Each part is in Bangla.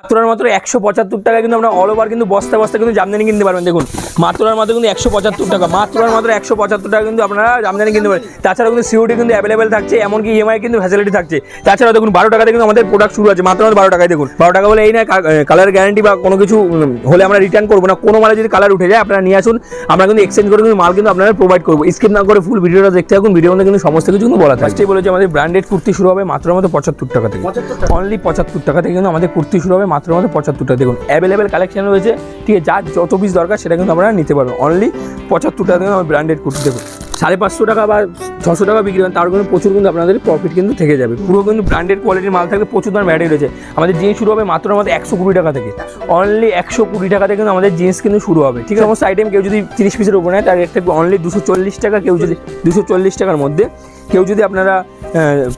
মাত্র 175 টাকা কিন্তু আমরা অল ওভার কিন্তু বস্তা বস্তা কিন্তু জামদানি কিনতে পারবেন। দেখুন মাত্র কিন্তু 175 টাকা, মাত্র 175 টাকা কিন্তু আপনারা জামদানি কিনতে পারবেন। তাছাড়া কিন্তু সিওডি কিন্তু অ্যাভেলেবেল থাকছে, এমনকি ইএমআই কিন্তু ফ্যাসিলিটি থাকছে। তাছাড়া দেখুন 12 টাকাতে কিন্তু আমাদের প্রোডাক্ট শুরু আছে, মাত্র 12 টাকায়। দেখুন 12 টাকা বলে এই না কালার গ্যারান্টি বা কোনো কিছু হলে আমরা রিটার্ন করবো না। কোনো মালে যদি কালার উঠে যায় আপনারা নিয়ে আসুন, আমরা কিন্তু এক্সচেঞ্জ করে কিন্তু মাল কিন্তু আপনারা প্রোভাইড করবো। স্কিপ না করে ফুল ভিডিওটা দেখতে থাকুন, ভিডিওর মধ্যে কিন্তু সমস্ত কিছু কিন্তু বলা থাকে। ফার্স্টেই বলেছি আমাদের ব্র্যান্ডেড কুর্তি শুরু হবে মাত্র 75 টাকা থেকে, অনলি 75 টাকা থেকে কিন্তু আমাদের কুর্তি শুরু হবে মাত্র 75 টাকা। দেখুন অ্যাভেলেবেল কালেকশন রয়েছে, ঠিক আছে, যার যত পিস দরকার সেটা কিন্তু আপনারা নিতে পারবেন। অনলি 75 টাকা থেকে আমার ব্র্যান্ডেড কুর্তি। দেখুন 550 টাকা বা 600 টাকা বিক্রি করেন, তার কিন্তু প্রচুর কিন্তু আপনাদের প্রফিট কিন্তু থেকে যাবে। পুরো কিন্তু ব্র্যান্ডেড কোয়ালিটির মাল থাকবে, প্রচুর দাম ভ্যারাইটি রয়েছে। আমাদের জিন্স শুরু হবে মাত্র 120 টাকা থেকে, অনলি 120 টাকা থেকে কিন্তু আমাদের জিন্স কিন্তু শুরু হবে। ঠিক আছে, সমস্ত আইটেম কেউ যদি 30 পিসের উপর নেয় তার রেট থাকবে অনলি 240 টাকা। কেউ যদি 240 টাকার মধ্যে, কেউ যদি আপনারা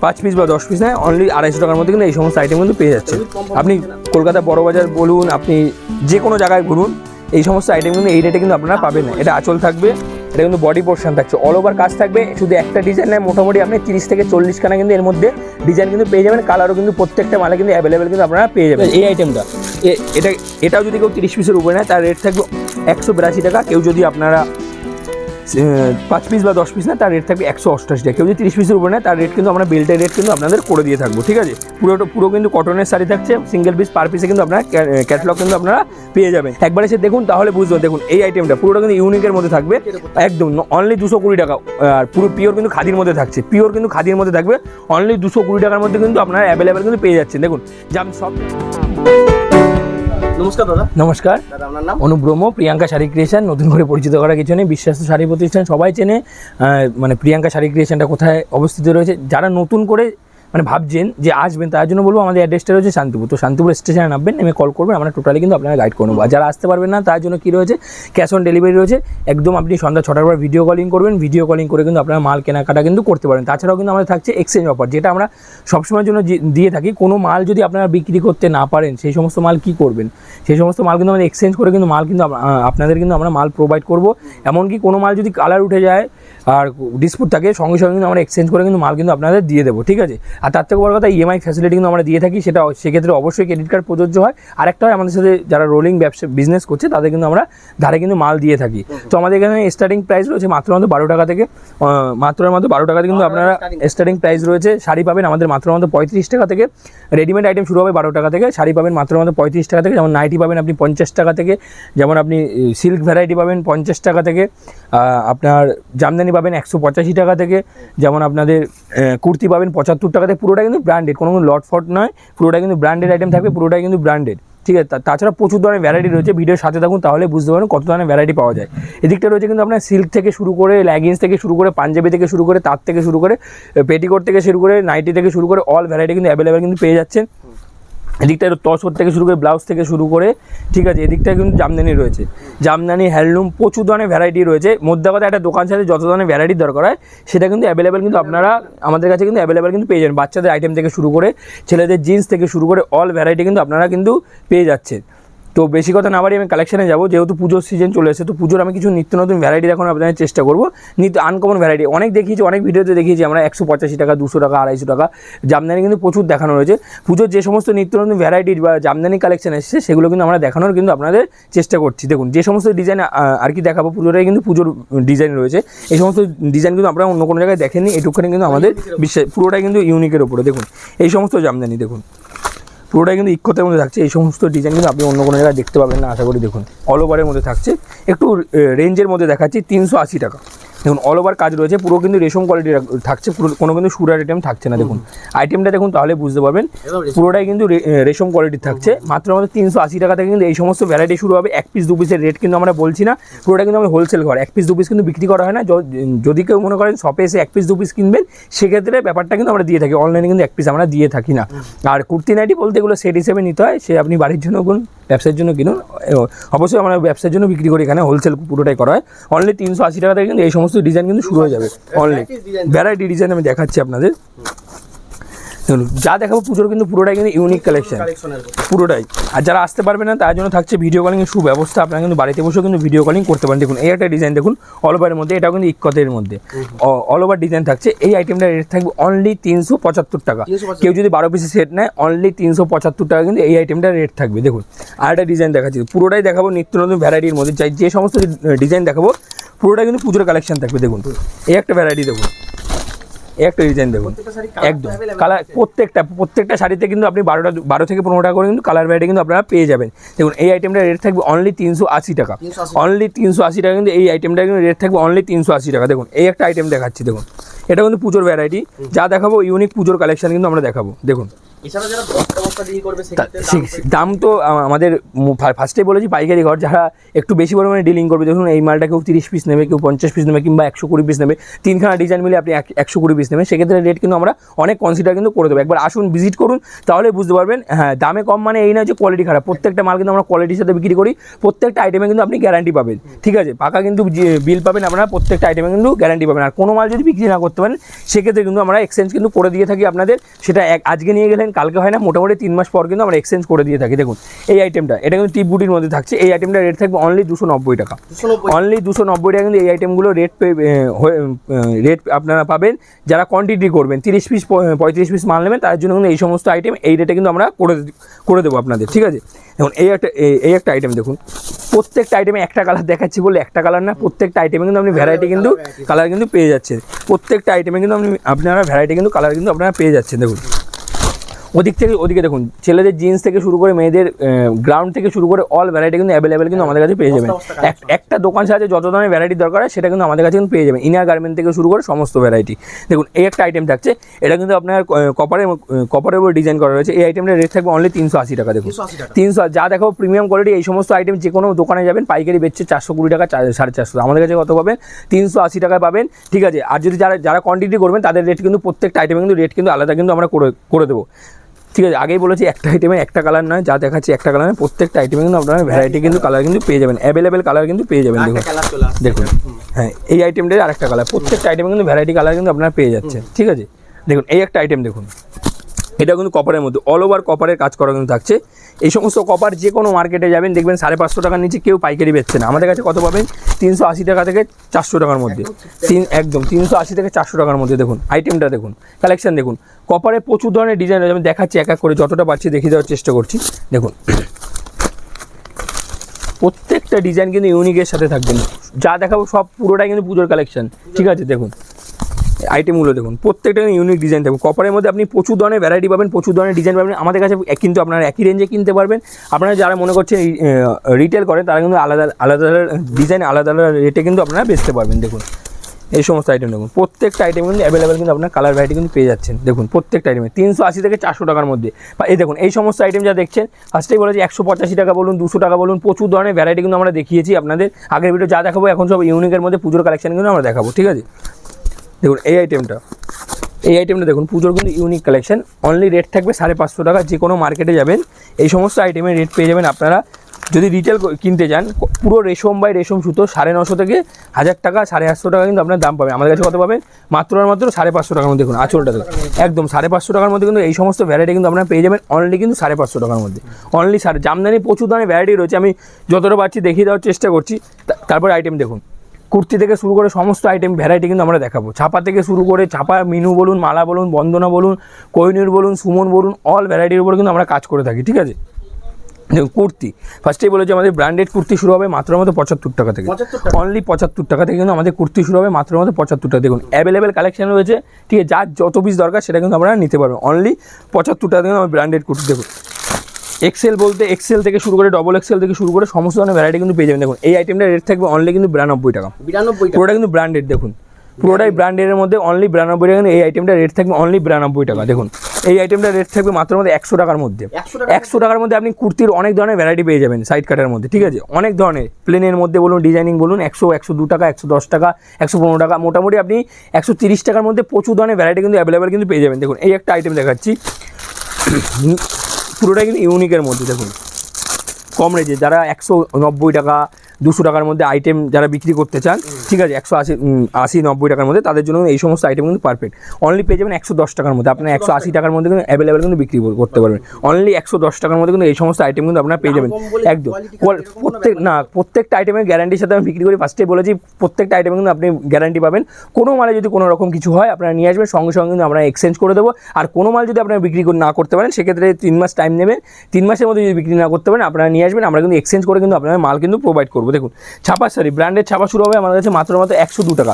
5 পিস বা 10 পিস নেয় অনলি 250 টাকার মধ্যে কিন্তু এই সমস্ত আইটেম কিন্তু পেয়ে যাচ্ছে। আপনি কলকাতা বড়বাজার বলুন, আপনি যে কোনো জায়গায় ঘুরুন, এই সমস্ত আইটেম কিন্তু এই রেটে কিন্তু আপনারা পাবেন না। এটা আঁচল থাকবে, এটা কিন্তু বডি পোর্শন থাকছে, অল ওভার কাজ থাকবে। শুধু একটা ডিজাইন নেয় মোটামুটি আপনি 30 থেকে 40 খানা কিন্তু এর মধ্যে ডিজাইন কিন্তু পেয়ে যাবেন। কালারও কিন্তু প্রত্যেকটা মালে কিন্তু অ্যাভেলেবেল কিন্তু আপনারা পেয়ে যাবেন। এই আইটেমটা এটাও যদি কেউ 30 পিসের উপরে নেয় তার রেট থাকবে 182 টাকা। কেউ যদি আপনারা 5 পিস বা 10 পিস নেয় তার রেট থাকবে 188 টাকা। কেউ যদি 30 পিসের উপরে নেয় তার রেট কিন্তু আমরা বেল্টের রেট কিন্তু আপনাদের করে দিয়ে থাকবো। ঠিক আছে, পুরো কিন্তু কটনের শাড়ি থাকছে, সিঙ্গেল পিস পার পিসে কিন্তু আপনারা ক্যাটালগ কিন্তু আপনারা পেয়ে যাবেন। একবার এসে দেখুন তাহলে বুঝতে পারবেন। দেখুন এই আইটেমটা পুরোটা কিন্তু ইউনিকের মধ্যে থাকবে, একদম অনলি 220 টাকা। আর পুরো পিওর কিন্তু খাদির মধ্যে থাকছে, পিওর কিন্তু খাদির মধ্যে থাকবে, অনলি 220 টাকার মধ্যে কিন্তু আপনারা অ্যাভেলেবেল কিন্তু পেয়ে যাচ্ছেন। দেখুন সব। নমস্কার দাদা। নমস্কার দাদা, আপনার নাম? অনুপ ব্রহ্ম, প্রিয়াঙ্কা শাড়ি ক্রিয়েশন। নতুন করে পরিচিত করার কিছু নেই, বিশ্বস্ত শাড়ি প্রতিষ্ঠান সবাই চেনে। মানে প্রিয়াঙ্কা শাড়ি ক্রিয়েশনটা কোথায় অবস্থিত রয়েছে, যারা নতুন করে মানে ভাবছেন যে আসবেন তার জন্য বলবো আমাদের অ্যাড্রেসটা রয়েছে শান্তিপুর। তো শান্তিপুর স্টেশনে নামবেন, নেমে কল করবেন, আমরা টোটালি কিন্তু আপনারা গাইড করে নেবো। আর যারা আসতে পারবেন না তার জন্য কী রয়েছে, ক্যাশ অন ডেলিভারি রয়েছে। একদম আপনি সন্ধ্যা 6টার পর ভিডিও কলিং করবেন, ভিডিও কলিং করে কিন্তু আপনারা মাল কেনাকাটা কিন্তু করতে পারেন। তাছাড়াও কিন্তু আমাদের থাকছে এক্সচেঞ্জ অফার, যেটা আমরা সবসময়ের জন্য দিয়ে থাকি। কোনো মাল যদি আপনারা বিক্রি করতে না পারেন সেই সমস্ত মাল কী করবেন, সেই সমস্ত মাল কিন্তু আমাদের এক্সচেঞ্জ করে কিন্তু মাল কিন্তু আপনাদের কিন্তু আমরা মাল প্রোভাইড করবো। এমনকি কোনো মাল যদি কালার উঠে যায় আর ডিসপুট থাকে, সঙ্গে সঙ্গে কিন্তু আমরা এক্সচেঞ্জ করে কিন্তু মাল কিন্তু আপনাদের দিয়ে দেবো। ঠিক আছে, আর তার থেকে বড় কথা ইএমআই ফ্যাসিলিটি কিন্তু আমরা দিয়ে থাকি, সেটা সেক্ষেত্রে অবশ্যই ক্রেডিট কার্ড প্রযোজ্য হয়। আর একটা হয় আমাদের সাথে যারা রোলিং ব্যবসা বিজনেস করছে তাদের কিন্তু আমরা ধারে কিন্তু মাল দিয়ে থাকি। তো আমাদের এখানে স্টার্টিং প্রাইস রয়েছে মাত্র 12 টাকা থেকে, মাত্র 12 টাকা থেকে কিন্তু আপনারা স্টার্টিং প্রাইস রয়েছে। শাড়ি পাবেন আমাদের মাত্র 35 টাকা থেকে, রেডিমেড আইটেম শুরু হবে 12 টাকা থেকে, শাড়ি পাবেন মাত্র 35 টাকা থেকে। যেমন নাইটি পাবেন আপনি 50 টাকা থেকে, যেমন আপনি সিল্ক ভ্যারাইটি পাবেন 50 টাকা থেকে, আপনার জামদানি পাবেন 185 টাকা থেকে, যেমন আপনাদের কুর্তি পাবেন 75 টাকা থেকে। পুরোটা কিন্তু ব্র্যান্ডেড, কোনো লট ফট নয়, পুরোটা কিন্তু ব্র্যান্ডেড আইটেম থাকবে, পুরোটাই কিন্তু ব্র্যান্ডেড। ঠিক আছে, তাছাড়া প্রচুর ধরনের ভ্যারাইটি রয়েছে, ভিডিওর সাথে থাকুন তাহলে বুঝতে পারবেন কত ধরনের ভ্যারাইটি পাওয়া যায়। এদিকটা রয়েছে কিন্তু আপনার সিল্ক থেকে শুরু করে, লেগিংস থেকে শুরু করে, পাঞ্জাবি থেকে শুরু করে, তার থেকে শুরু করে, পেটিকোট থেকে শুরু করে, নাইটি থেকে শুরু করে, অল ভ্যারাইটি কিন্তু অ্যাভেলেবেল কিন্তু পেয়ে যাচ্ছেন। এদিকটা তসর থেকে শুরু করে, ব্লাউজ থেকে শুরু করে, ঠিক আছে, এদিকটা কিন্তু জামদানি রয়েছে, জামদানি হ্যান্ডলুম, প্রচুর ধরনের ভ্যারাইটি রয়েছে। মধ্যে কথা একটা দোকান সাথে যত ধরনের ভ্যারাইটি দরকার হয় সেটা কিন্তু অ্যাভেলেবেল কিন্তু আপনারা আমাদের কাছে কিন্তু অ্যাভেলেবেল কিন্তু পেয়ে যাবেন। বাচ্চাদের আইটেম থেকে শুরু করে, ছেলেদের জিন্স থেকে শুরু করে, অল ভ্যারাইটি কিন্তু আপনারা কিন্তু পেয়ে যাচ্ছেন। তো বেশি কথা না বাড়ি আমি কালেকশানে যাবো, যেহেতু পুজোর সিজন চলে এসেছে। তো পুজোর আমি কিছু নিত্য নতুন ভ্যারাইটি দেখানো আপনাদের চেষ্টা করবো, নিত্য আনকমন ভ্যারাইটি অনেক দেখিয়েছি, অনেক ভিডিওতে দেখিয়েছি আমরা 185 টাকা, 200 টাকা, 250 টাকা জামদানি কিন্তু প্রচুর দেখানো রয়েছে। পুজোর যে সমস্ত নিত্য নতুন ভ্যারাইটি বা জামদানি কালেকশন এসেছে সেগুলো কিন্তু আমরা দেখানোর কিন্তু আপনাদের চেষ্টা করছি। দেখুন যে সমস্ত ডিজাইন আর কি দেখাবো, পুজোটাই কিন্তু পুজোর ডিজাইন রয়েছে। এই সমস্ত ডিজাইন কিন্তু আপনারা অন্য কোনো জায়গায় দেখেননি, এটুকুখানি কিন্তু আমাদের বিশ্বাস, পুরোটাই কিন্তু ইউনিকের ওপরে। দেখুন এই সমস্ত জামদানি, দেখুন পুরোটাই কিন্তু ইক্কতের মধ্যে থাকছে। এই সমস্ত ডিজাইন কিন্তু আপনি অন্য কোনো জায়গায় দেখতে পাবেন না আশা করি। দেখুন অল ওভারের মধ্যে থাকছে, একটু রেঞ্জের মধ্যে দেখাচ্ছি, 380 টাকা। দেখুন অল ওভার কাজ রয়েছে, পুরো কিন্তু রেশম কোয়ালিটি থাকছে, পুরো কোনো কিন্তু সুরার আইটেম থাকছে না। দেখুন আইটেমটা দেখুন তাহলে বুঝতে পারবেন, পুরোটাই কিন্তু রেশম কোয়ালিটির থাকছে। মাত্র আমাদের 380 টাকা থেকে কিন্তু এই সমস্ত ভ্যারাইটি শুরু হবে। 1 পিস 2 পিসের রেট কিন্তু আমরা বলছি না, পুরোটা কিন্তু আমরা হোলসেল ঘর, 1 পিস 2 পিস কিন্তু বিক্রি করা হয় না। যদি কেউ মনে করেন শপে এসে 1 পিস 2 পিস কিনবেন সেক্ষেত্রে ব্যাপারটা কিন্তু আমরা দিয়ে থাকি, অনলাইনে কিন্তু 1 পিস আমরা দিয়ে থাকি না। আর কুর্তি নাইটি বলতে এগুলো সেট হিসেবে নিতে হয়, সে আপনি বাড়ির জন্য কিনুন, ব্যবসার জন্য কিনুন, অবশ্যই আমরা ব্যবসার জন্য বিক্রি করি, এখানে হোলসেল পুরোটাই করা হয়। অনলি 380 টাকা থেকে কিন্তু এই সমস্ত ডিজাইন কিন্তু শুরু হয়ে যাবে। অনলি ভ্যারাইটি ডিজাইন আমি দেখাচ্ছি আপনাদের। দেখুন যা দেখাবো পুজোর কিন্তু পুরোটাই কিন্তু ইউনিক কালেকশন, পুরোটাই। আর যারা আসতে পারবে না তার জন্য থাকছে ভিডিও কলিংয়ের সুব্যবস্থা, আপনারা কিন্তু বাড়িতে বসেও কিন্তু ভিডিও কলিং করতে পারেন। দেখুন এই একটা ডিজাইন দেখুন অল ওভারের মধ্যে, এটাও কিন্তু ইক্কতের মধ্যে অল ওভার ডিজাইন থাকছে। এই আইটেমটার রেট থাকবে অনলি 375 টাকা। কেউ যদি 12 পিসের সেট নেয় অনলি 375 টাকা কিন্তু এই আইটেমটার রেট থাকবে। দেখুন আর একটা ডিজাইন দেখাচ্ছি, পুরোটাই দেখাবো নিত্য নতুন ভ্যারাইটির মধ্যে, যে সমস্ত ডিজাইন দেখাবো পুরোটাই কিন্তু পুজোর কালেকশন থাকবে। দেখুন এই একটা ভ্যারাইটি দেখুন, একটা ডিজাইন দেখুন একদম কালার, প্রত্যেকটা শাড়িতে কিন্তু আপনি 12 থেকে 15 টাকা করে কিন্তু কালার ভ্যারাইটি কিন্তু আপনারা পেয়ে যাবেন। দেখুন এই আইটেমটার রেট থাকবে অনলি 380 টাকা, অনলি 380 টাকা কিন্তু এই আইটেমটার কিন্তু রেট থাকবে অনলি 380 টাকা। দেখুন এই একটা আইটেম দেখাচ্ছি, দেখুন এটা কিন্তু পুজোর ভ্যারাইটি, যা দেখাবো ইউনিক পুজোর কালেকশন কিন্তু আমরা দেখাবো। দেখুন দাম তো আমাদের ফার্স্টে বলেছি পাইকারি ঘর, যারা একটু বেশি পরিমাণে ডিলিং করবে, দেখুন এই মালটা কেউ 30 পিস নেবে, কেউ 50 পিস নেবে, কিংবা 120 পিস নেবে, 3খানা ডিজাইন মিলে আপনি 120 পিস নেবেন, সেক্ষেত্রে রেট কিন্তু আমরা অনেক কনসিডার কিন্তু করে দেবো। একবার আসুন ভিজিট করুন, তাহলে বুঝতে পারবেন। হ্যাঁ দামে কম মানে এই না যে কোয়ালিটি খারাপ, প্রত্যেকটা মাল কিন্তু আমরা কোয়ালিটির সাথে বিক্রি করি, প্রত্যেকটা আইটেমে কিন্তু আপনি গ্যারান্টি পাবেন, ঠিক আছে, পাকা কিন্তু বিল পাবেন আপনারা, প্রত্যেকটা আইটেমে কিন্তু গ্যারান্টি পাবেন। আর কোনো মাল যদি বিক্রি না করতে পারেন সেক্ষেত্রে কিন্তু আমরা এক্সচেঞ্জ কিন্তু করে দিয়ে থাকি আপনাদের, সেটা আজকে নিয়ে গেলেন কালকে হয় না, মোটামুটি 3 মাস পর কিন্তু আমরা এক্সচেঞ্জ করে দিয়ে থাকি। দেখুন এই আইটেমটা, এটা কিন্তু টিপ বুটির মধ্যে থাকছে, এই আইটেমটার রেট থাকবে অনলি 290 টাকা, অনলি 290 টাকা কিন্তু এই আইটেমগুলো রেট আপনারা পাবেন যারা কোয়ান্টিটি করবেন, 30 পিস 35 পিস মাল নেবেন, তার জন্য কিন্তু এই সমস্ত আইটেম এই রেটে কিন্তু আমরা করে দেবো আপনাদের, ঠিক আছে। দেখুন এই একটা আইটেম দেখুন, প্রত্যেকটা আইটেমে একটা কালার দেখাচ্ছি বলে একটা কালার না, প্রত্যেকটা আইটেমে কিন্তু আপনি ভ্যারাইটি কিন্তু কালার কিন্তু পেয়ে যাচ্ছেন, প্রত্যেকটা আইটেমে কিন্তু আপনারা ভ্যারাইটি কিন্তু কালার কিন্তু আপনারা পেয়ে যাচ্ছেন। দেখুন ওদিক থেকে ওদিকে দেখুন, ছেলেদের জিন্স থেকে শুরু করে মেয়েদের গ্রাউন্ড থেকে শুরু করে অল ভ্যারাইটি কিন্তু অ্যাভেলেবেল কিন্তু আমাদের কাছে পেয়ে যাবেন। একটা দোকান সাথে যত ধরনের ভ্যারাইটি দরকার হয় সেটা কিন্তু আমাদের কাছে কিন্তু পেয়ে যাবেন, ইনার গার্মেন্ট থেকে শুরু করে সমস্ত ভ্যারাইটি। দেখুন এই একটা আইটেম থাকছে, এটা কিন্তু আপনার কপারের উপর ডিজাইন করা রয়েছে, এই আইটেমটার রেট থাকবে অনলি 380 টাকা। দেখুন 300, যা দেখো প্রিমিয়াম কোয়ালিটি, এই সমস্ত আইটেম যে কোনো দোকানে যাবেন পাইকারি বেচছে 420 টাকা 450, আমাদের কাছে কত পাবেন 380 টাকায় পাবেন, ঠিক আছে। আর যদি যারা কোয়ান্টিটি করবেন তাদের রেট কিন্তু প্রত্যেকটা আইটেমে কিন্তু রেট কিন্তু আলাদা কিন্তু আমরা করে দেবো, ঠিক আছে। আগেই বলেছি একটা আইটেমে একটা কালার নয়, যা দেখাচ্ছি একটা কালার নয়, প্রত্যেকটা আইটেমে কিন্তু আপনারা ভ্যারাইটি কিন্তু কালার কিন্তু পেয়ে যাবেন, অ্যাভেলেবেল কালার কিন্তু পেয়ে যাবেন। দেখুন হ্যাঁ এই আইটেমটার আরেকটা কালার, প্রত্যেকটা আইটেমে কিন্তু ভ্যারাইটি কালার কিন্তু আপনারা পেয়ে যাচ্ছেন, ঠিক আছে। দেখুন এই একটা আইটেম দেখুন, এটা কিন্তু কপারের মধ্যে অল ওভার কপারের কাজ করা কিন্তু থাকছে। এই সমস্ত কপার যে কোনো মার্কেটে যাবেন দেখবেন 550 টাকার নিচে কেউ পাইকারি বেচছে না, আমাদের কাছে কত পাবেন 380 টাকা থেকে 400 টাকার মধ্যে, একদম 380 থেকে 400 টাকার মধ্যে। দেখুন আইটেমটা দেখুন, কালেকশন দেখুন, কপারে প্রচুর ধরনের ডিজাইন আছে, আমি দেখাচ্ছি এক এক করে যতটা পারছি দেখিয়ে দেওয়ার চেষ্টা করছি। দেখুন প্রত্যেকটা ডিজাইন কিন্তু ইউনিকের সাথে থাকবেন, যা দেখাবো সব পুরোটাই কিন্তু পুজোর কালেকশন, ঠিক আছে। দেখুন আইটেমগুলো দেখুন, প্রত্যেকটা ইউনিক ডিজাইন থাকবে, কপারের মধ্যে আপনি প্রচুর ধরনের ভ্যারাইটি পাবেন, প্রচুর ধরনের ডিজাইন পাবেন আমাদের কাছে, কিন্তু আপনারা একই রেঞ্জে কিনতে পারবেন। আপনারা যারা মনে করছেন রিটেল করেন তারা কিন্তু আলাদা আলাদা ডিজাইন আলাদা আলাদা রেটে কিন্তু আপনারা বেচতে পারবেন। দেখুন এই সমস্ত আইটেম দেখুন, প্রত্যেকটা আইটেম কিন্তু অ্যাভেলেবেল কিন্তু আপনার কালার ভ্যারাইটি কিন্তু পেয়ে যাচ্ছেন। দেখুন প্রত্যেকটা আইটেমে 380 থেকে 400 টাকার মধ্যে, বা এই দেখুন এই সমস্ত আইটেম যা দেখছেন, ফার্স্টেই বলেছি 185 টাকা বলুন 200 টাকা বলুন, প্রচুর ধরনের ভ্যারাইটি কিন্তু আমরা দেখিয়েছি আপনাদের আগের ভিডিও, যা দেখাবো এখন সব ইউনিকের মধ্যে পুজোর কালেকশন কিন্তু আমরা দেখাবো, ঠিক আছে। দেখুন এই আইটেমটা দেখুন, পুজোর কিন্তু ইউনিক কালেকশন, অনলি রেট থাকবে 550 টাকা। যে কোনো মার্কেটে যাবেন এই সমস্ত আইটেমের রেট পেয়ে যাবেন আপনারা। যদি রিটেল কিনতে যান পুরো রেশম বাই রেশম সুতো 950 থেকে 1000 টাকা 850 টাকা কিন্তু আপনার দাম পাবেন, আমাদের কাছে কত পাবেন মাত্র 550 টাকার মধ্যে। দেখুন আঁচলটা দেখুন একদম 550 টাকার মধ্যে কিন্তু এই সমস্ত ভ্যারাইটি কিন্তু আপনারা পেয়ে যাবেন অনলি কিন্তু 550 টাকার মধ্যে, অনলি জামদানি প্রচুর ধরনের ভ্যারাইটি রয়েছে, আমি যতটা পারছি দেখিয়ে দেওয়ার চেষ্টা করছি। তারপর আইটেম দেখুন, কুর্তি থেকে শুরু করে সমস্ত আইটেম ভ্যারাইটি কিন্তু আমরা দেখাবো, ছাপা থেকে শুরু করে ছাপা মিনু বলুন, মালা বলুন, বন্দনা বলুন, কোহিনূর বলুন, সুমন বলুন, অল ভ্যারাইটির উপরে কিন্তু আমরা কাজ করে থাকি, ঠিক আছে। দেখুন কুর্তি ফার্স্টেই বলেছি আমাদের ব্র্যান্ডেড কুর্তি শুরু হবে মাত্র 75 টাকা থেকে, অনলি 75 টাকা থেকে কিন্তু আমাদের কুর্তি শুরু হবে মাত্র 75 টাকা। দেখুন অ্যাভেলেবেল কালেকশন রয়েছে, ঠিক আছে, যার যত পিস দরকার সেটা কিন্তু আপনারা নিতে পারবেন, অনলি 75 টাকা থেকে আমাদের ব্র্যান্ডেড কুর্তি। দেখুন এক্সেল বলতে এক্সেল থেকে শুরু করে ডবল এক্সেল থেকে শুরু করে সমস্ত ধরনের ভ্যারাইটি কিন্তু পেয়ে যাবেন। দেখুন এই আইটেমটার রেট থাকবে অনলি কিন্তু 92 টাকা, পুরোটা কিন্তু ব্র্যান্ডেড। দেখুন পুরোটাই ব্র্যান্ডের মধ্যে অনলি 92 টাকা, এই আইটেমটার রেট থাকবে অনলি 92 টাকা। দেখুন এই আইটেমটার রেট থাকবে মাত্র 100 টাকার মধ্যে, 100 টাকার মধ্যে আপনি কুর্তির অনেক ধরনের ভ্যারাইটি পেয়ে যাবেন সাইড কাটের মধ্যে, ঠিক আছে, অনেক ধরনের প্লেনের মধ্যে বলুন, ডিজাইনিং বলুন, 100, 102 টাকা, 110 টাকা, 115 টাকা, মোটামুটি আপনি 130 টাকার মধ্যে প্রচুর ধরনের ভ্যারাইটি কিন্তু অ্যাভেলেবেল কিন্তু পেয়ে যাবেন। দেখুন এই একটা আইটেম দেখাচ্ছি, পুরোটাই কিন্তু ইউনিকের মধ্যে। দেখুন কম রেঞ্জে যারা 190 টাকা 200 টাকার মধ্যে আইটেম যারা বিক্রি করতে চান, ঠিক আছে, 180-90 টাকার মধ্যে, তাদের জন্য এই সমস্ত আইটেম কিন্তু পারফেক্ট। অনলি পেয়ে যাবেন 110 টাকার মধ্যে, আপনার 180 টাকার মধ্যে কিন্তু অ্যাভেলেবেল কিন্তু বিক্রি করতে পারবেন। অনলি 110 টাকার মধ্যে কিন্তু এই সমস্ত আইটেম কিন্তু আপনারা পেয়ে যাবেন। একদম প্রত্যেকটা আইটেমের গ্যারান্টির সাথে আমি বিক্রি করি, ফার্স্টেই বলেছি প্রত্যেকটা আইটেমে কিন্তু আপনি গ্যারান্টি পাবেন। কোনো মালে যদি কোনো রকম কিছু হয় আপনারা নিয়ে আসবেন, সঙ্গে সঙ্গে কিন্তু আমরা এক্সচেঞ্জ করে দেবো। আর কোনো মাল যদি আপনারা বিক্রি না করতে পারেন সেক্ষেত্রে 3 মাস টাইম নেবেন, 3 মাসের মধ্যে যদি বিক্রি না করতে পারেন আপনারা নিয়ে আসবেন, আমরা কিন্তু এক্সচেঞ্জ করে কিন্তু আপনাদের মাল কিন্তু প্রোভাইড করবো। দেখুন ছাপা শাড়ি, ব্র্যান্ডের ছাপা শুরু হবে আমাদের কাছে মাত্র 102 টাকা।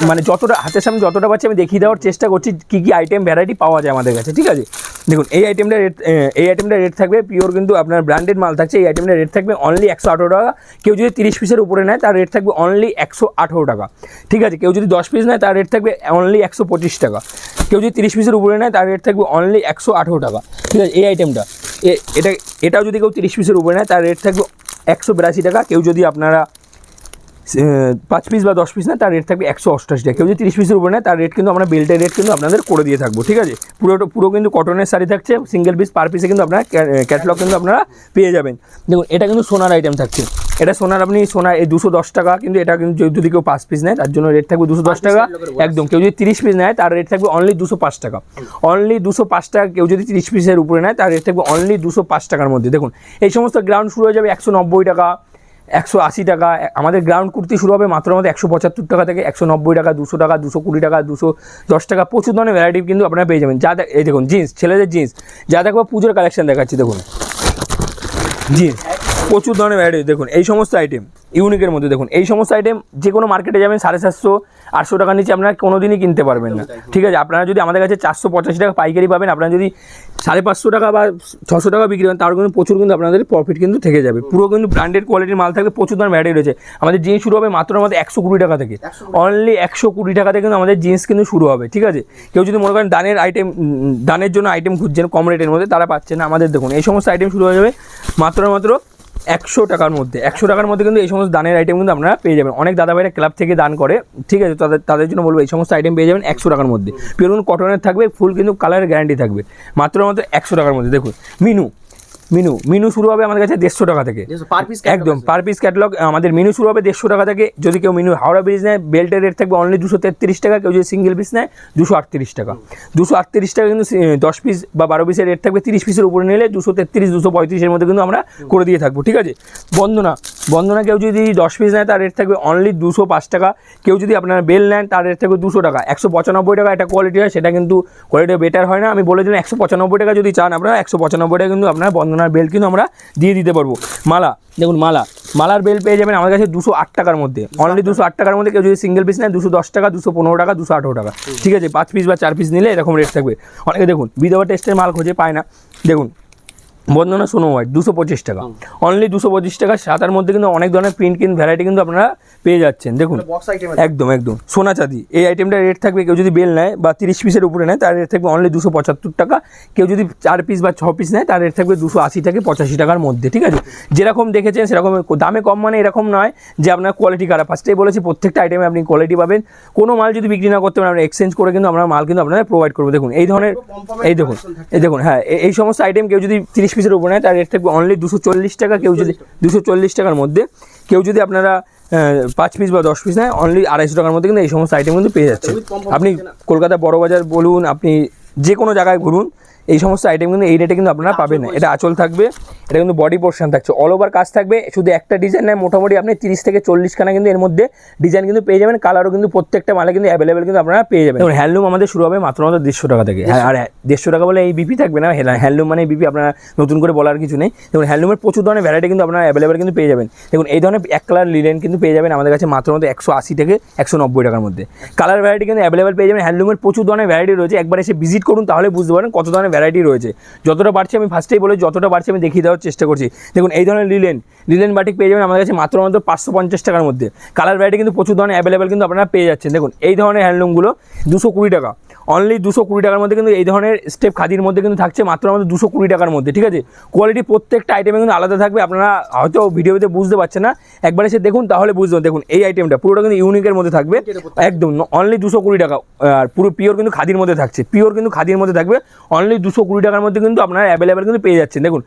মানে যতটা হাতের সামনে যতটা পাচ্ছি আমি দেখিয়ে দেওয়ার চেষ্টা করছি কী কী আইটেম ভ্যারাইটি পাওয়া যায় আমাদের কাছে, ঠিক আছে। দেখুন এই আইটেমটা রেট থাকবে পিওর কিন্তু আপনার ব্র্যান্ডেড মাল থাকছে। এই আইটেমটা রেট থাকবে অনলি 118 টাকা। কেউ যদি 30 পিসের উপরে নেয় তার রেট থাকবে অনলি 118 টাকা, ঠিক আছে। কেউ যদি 10 পিস নেয় তার রেট থাকবে অনলি 125 টাকা। কেউ যদি 30 পিসের উপরে নেয় তার রেট থাকবে অনলি 118 টাকা, ঠিক আছে। এই আইটেমটা এটাও যদি কেউ 30 পিসের উপরে নেয় তার রেট থাকবে 182 টাকা। কেউ যদি আপনারা 5 পিস বা 10 পিস নেয় তার রেট থাকবে 188 টাকা। কেউ যদি 30 পিসের উপরে নেয় তার রেট কিন্তু আমরা বেল্টের রেট কিন্তু আপনাদের করে দিয়ে থাকবো, ঠিক আছে। পুরো কিন্তু কটনের শাড়ি থাকছে, সিঙ্গেল পিস পার পিসে কিন্তু আপনারা ক্যাটালগ কিন্তু আপনারা পেয়ে যাবেন। দেখুন এটা কিন্তু সোনার আইটেম থাকছে, এটা সোনার আপনি সোনা এই 210 টাকা, কিন্তু এটা কিন্তু যদি কেউ 5 পিস নেয় তার জন্য রেট থাকবে 210 টাকা একদম। কেউ যদি 30 পিস নেয় তার রেট থাকবে অনলি 205 টাকা, অনলি 205 টাকা। কেউ যদি 30 পিসের উপরে নেয় তার রেট থাকবে অনলি 205 টাকার মধ্যে। দেখুন এই সমস্ত গ্রাউন্ড শুরু হয়ে যাবে 190 টাকা, 180 টাকা। আমাদের গ্রাউন্ড কুর্তি শুরু হবে মাত্র 175 টাকা থেকে, 190 টাকা, 200 টাকা, 220 টাকা, 210 টাকা। প্রচুর ধরনের ভ্যারাইটি কিন্তু আপনারা পেয়ে যাবেন। এই দেখুন জিন্স, ছেলেদের জিন্স যা দেখবো পুজোর কালেকশন দেখাচ্ছি। দেখুন জিন্স প্রচুর ধরনের ভ্যারাইটি। দেখুন এই সমস্ত আইটেম ইউনিকের মধ্যে, দেখুন এই সমস্ত আইটেম যে কোনো মার্কেটে যাবেন 750-800 টাকার নিচে আপনারা কোনো দিনই কিনতে পারবেন না, ঠিক আছে। আপনারা যদি আমাদের কাছে 485 টাকা পাইকারি পাবেন, আপনারা যদি 550 টাকা বা 600 টাকা বিক্রি করেন তারও কিন্তু প্রচুর কিন্তু আপনাদের প্রফিট কিন্তু থেকে যাবে। পুরো কিন্তু ব্র্যান্ডেড কোয়ালিটির মাল থাকবে, প্রচুর ধরনের ভ্যারাইটি রয়েছে। আমাদের জিন্স শুরু হবে মাত্র 120 টাকা থেকে, অনলি 120 টাকা থেকে কিন্তু আমাদের জিন্স কিন্তু শুরু হবে, ঠিক আছে। কেউ যদি মনে করেন দানের জন্য আইটেম খুঁজছেন কম রেটের মধ্যে, তারা পাচ্ছেন না। আমাদের দেখুন এই সমস্ত আইটেম শুরু হয়ে যাবে মাত্র 100 টাকার মধ্যে। 100 টাকার মধ্যে কিন্তু এই সমস্ত দানের আইটেম কিন্তু আপনারা পেয়ে যাবেন। অনেক দাদাভাইরা ক্লাব থেকে দান করে, ঠিক আছে, তাদের জন্য বলবো এই সমস্ত আইটেম পেয়ে যাবেন 100 টাকার মধ্যে। পিওর কটনের থাকবে, ফুল কিন্তু কালারের গ্যারান্টি থাকবে মাত্র 100 টাকার মধ্যে। দেখুন মিনু শুরু হবে আমাদের কাছে 150 টাকা থেকে, একদম পার পিস ক্যাটালগ। আমাদের মিনু শুরু হবে 150 টাকা থেকে। যদি কেউ মিনু হাওড়া ব্রিজ নেয় বেল্টের রেট থাকবে অনলি 233 টাকা। কেউ যদি সিঙ্গেল পিস নেয় 238 টাকা। 238 টাকা কিন্তু 10 পিস বা 12 পিসের রেট থাকবে। 30 পিসের উপরে নিলে 233-235 এর মধ্যে কিন্তু আমরা করে দিয়ে থাকবো, ঠিক আছে। বন্দনা কেউ যদি 10 পিস নেয় তার রেট থাকবে অনলি 205 টাকা। কেউ যদি আপনারা বেল নেন তার রেট থাকবে 200 টাকা। 195 টাকা একটা কোয়ালিটি হয়, সেটা কিন্তু কোয়ালিটি বেটার হয় না। আমি বলে দিলাম 195 টাকা যদি চান আপনারা 195 টাকা কিন্তু আপনারা বন্দনার বেল্ট কিন্তু আমরা দিয়ে দিতে পারবো। মালা দেখুন মালার বেল্ট পেয়ে যাবেন আমাদের কাছে 208 টাকার মধ্যে, অনলি 208 টাকার মধ্যে। কেউ যদি সিঙ্গেল পিস নেয় 210 টাকা, 215 টাকা, 218 টাকা, ঠিক আছে। 5 পিস বা 4 পিস নিলে এরকম রেট থাকবে। অনেকে দেখুন বিধবা টেস্টের মাল খোঁজে পায় না, দেখুন বন্দনা সোনো হোয়াইট 225 টাকা, অনলি 225 টাকা। সাদার মধ্যে কিন্তু অনেক ধরনের প্রিন্ট কিন্তু ভ্যারাইটি কিন্তু আপনারা পেয়ে যাচ্ছেন। দেখুন একদম সোনা চাঁদি এই আইটেমটার রেট থাকবে। কেউ যদি বেল নেয় বা 30 পিসের উপরে নেয় তার রেট থাকবে অনলি 275 টাকা। কেউ যদি 4 পিস বা 6 পিস নেয় তার রেট থাকবে 280 থেকে 85 টাকার মধ্যে, ঠিক আছে। যেরকম দেখেছেন সেরকম দামে কম, মানে এরকম নয় যে আপনার কোয়ালিটি খারাপ। ফার্স্টেই বলেছি প্রত্যেকটা আইটেমে আপনি কোয়ালিটি পাবেন। কোনো মাল যদি বিক্রি না করতে পারেন আমরা এক্সচেঞ্জ করে কিন্তু আমরা মাল কিন্তু আপনাদের প্রোভাইড করবো। দেখুন এই ধরনের দেখুন হ্যাঁ এই সমস্ত আইটেম কেউ যদি 30 পিসের উপরে নেয় তার রেট থাকবে অনলি 240 টাকা। কেউ যদি 240 টাকার মধ্যে, কেউ যদি আপনারা 5 পিস বা 10 পিস নেয় অনলি 250 টাকার মধ্যে কিন্তু এই সমস্ত আইটেম কিন্তু পেয়ে যাচ্ছে। আপনি কলকাতা বড়বাজার বলুন, আপনি যে কোনো জায়গায় ঘুরুন, এই সমস্ত আইটেম কিন্তু এই রেটে কিন্তু আপনারা পাবেন না। এটা আঁচল থাকবে, এটা কিন্তু বডি পোর্শন থাকছে, অল ওভার কাজ থাকবে। শুধু একটা ডিজাইন নেয় মোটামুটি আপনি 30 থেকে 40 খানা কিন্তু এর মধ্যে ডিজাইন কিন্তু পেয়ে যাবেন। কালারও কিন্তু প্রত্যেকটা মালে কিন্তু অ্যাভেলেবেল কিন্তু আপনারা পেয়ে যাবেন। এবং হ্যান্ডলুম আমাদের শুরু হবে মাত্র 150 টাকা থেকে। আর 150 টাকা বলে এই বিপি থাকবে না, হ্যান্ডলুম মানে বিপি আপনারা নতুন করে বলার কিছু নেই। দেখুন হ্যান্ডলুমের প্রচুর ধরনের ভ্যারাইটি কিন্তু আপনারা অ্যাভেলেবেল কিন্তু পেয়ে যাবেন। দেখুন এই ধরনের এক কালার লিলেন কিন্তু পেয়ে যাবেন আমাদের কাছে মাত্র 180 থেকে 190 টাকার মধ্যে। কালার ভ্যারাইটি কিন্তু অ্যাভেলেবেল পেয়ে যাবেন। হ্যান্ডলুমের প্রচুর ধরনের ভ্যারাইটি রয়েছে, একবার এসে ভিজিট করুন তাহলে বুঝতে পারেন কত ধরনের ভ্যারাইটি রয়েছে। যতটা পারছি আমি ফার্স্টেই বলে যতটা পারছি আমি দেখিয়ে দেওয়ার চেষ্টা করছি। দেখুন এই ধরনের লিলেন বাটিক পেয়ে যাবেন আমাদের কাছে মাত্র 550 টাকার মধ্যে। কালার ভ্যারাইটি কিন্তু প্রচুর ধরনের অ্যাভেলেবেল কিন্তু আপনারা পেয়ে যাচ্ছেন। দেখুন এই ধরনের হ্যান্ডলুমগুলো 220 টাকা, অনলি 220 টাকার মধ্যে কিন্তু এই ধরনের স্টেপ খাদির মধ্যে কিন্তু থাকছে মাত্র আমাদের 220 টাকার মধ্যে, ঠিক আছে। কোয়ালিটি প্রত্যেকটা আইটেমে কিন্তু আলাদা থাকবে, আপনারা হয়তো ভিডিওতে বুঝতে পারছেন না, একবার এসে দেখুন তাহলে বুঝতে পারবেন। দেখুন এই আইটেমটা পুরোটা কিন্তু ইউনিকের মধ্যে থাকবে, একদম অনলি 220 টাকা। আর পুরো পিওর কিন্তু খাদির মধ্যে থাকছে, অনলি 220 টাকার মধ্যে কিন্তু আপনারা অ্যাভেলেবেল কিন্তু পেয়ে যাচ্ছেন। দেখুন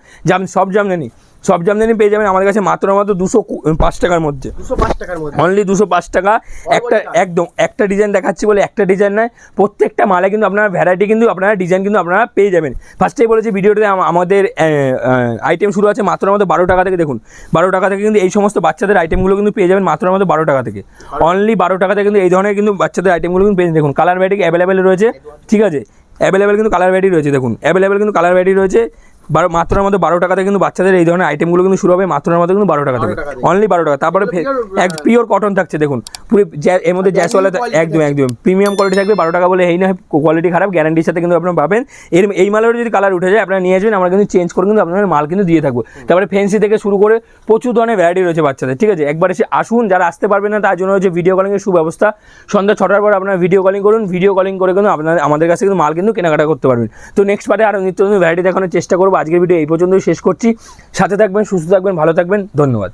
সব জামদানি সব জামদানি পেয়ে যাবেন আমাদের কাছে মাত্র 205 টাকার মধ্যে, 205 টাকার মধ্যে অনলি 205 টাকা। একটা একদম একটা ডিজাইন দেখাচ্ছি বলে একটা ডিজাইন নয়, প্রত্যেকটা মালে কিন্তু আপনারা ভ্যারাইটি কিন্তু আপনারা ডিজাইন কিন্তু আপনারা পেয়ে যাবেন। ফার্স্টেই বলেছি ভিডিওতে আমাদের আইটেম শুরু আছে মাত্র 12 টাকা থেকে। দেখুন 12 টাকা থেকে কিন্তু এই সমস্ত বাচ্চাদের আইটেমগুলো কিন্তু পেয়ে যাবেন মাত্র 12 টাকা থেকে, অনলি 12 টাকা থেকে কিন্তু এই ধরনের কিন্তু বাচ্চাদের আইটেমগুলো কিন্তু পেয়ে যাবেন। দেখুন কালার ভ্যারাইটি অ্যাভেলেবেল রয়েছে, ঠিক আছে, অ্যাভেলেবেল কিন্তু কালার ভ্যারাইটি রয়েছে। দেখুন অ্যাভেলেবেল কিন্তু কালার ভ্যারাইটি রয়েছে। মাত্র 12 টাকা থেকে কিন্তু বাচ্চাদের এই ধরনের আইটেমগুলো কিন্তু শুরু হবে মাত্র কিন্তু 12 টাকা থেকে, অনলি 12 টাকা। তারপরে এক পিওর কটন থাকছে, দেখুন পুরো এর মধ্যে জ্যাসওয়ালা, একদম একদম প্রিমিয়াম কোয়ালিটি থাকবে। 12 টাকা বলে এই নয় কোয়ালিটি খারাপ, গ্যারান্টির সাথে কিন্তু আপনারা পাবেন। এই মালের যদি কালার উঠে যায় আপনারা নিয়ে আসবেন, আমরা কিন্তু চেঞ্জ করে কিন্তু আপনাদের মাল কিন্তু দিয়ে থাকবো। তারপরে ফ্যান্সি থেকে শুরু করে প্রচুর ধরনের ভ্যারাইটি রয়েছে বাচ্চাদের, ঠিক আছে। একবার এসে আসুন, যারা আসতে পারবেন না তার জন্য হচ্ছে ভিডিও কলিংয়ের সুব্যবস্থা। সন্ধ্যা 6টার পর আপনারা ভিডিও কলিং করুন, ভিডিও কলিং করে কিন্তু আপনারা আমাদের কাছে কিন্তু মাল কিন্তু কেনাকাটা করতে পারবেন। তো নেক্সট পার্টে আরও নিত্য নতুন ভ্যারাইটি দেখানোর চেষ্টা করবো। আজকের ভিডিও এই পর্যন্ত শেষ করছি। সাথে থাকবেন, সুস্থ থাকবেন, ভালো থাকবেন, ধন্যবাদ।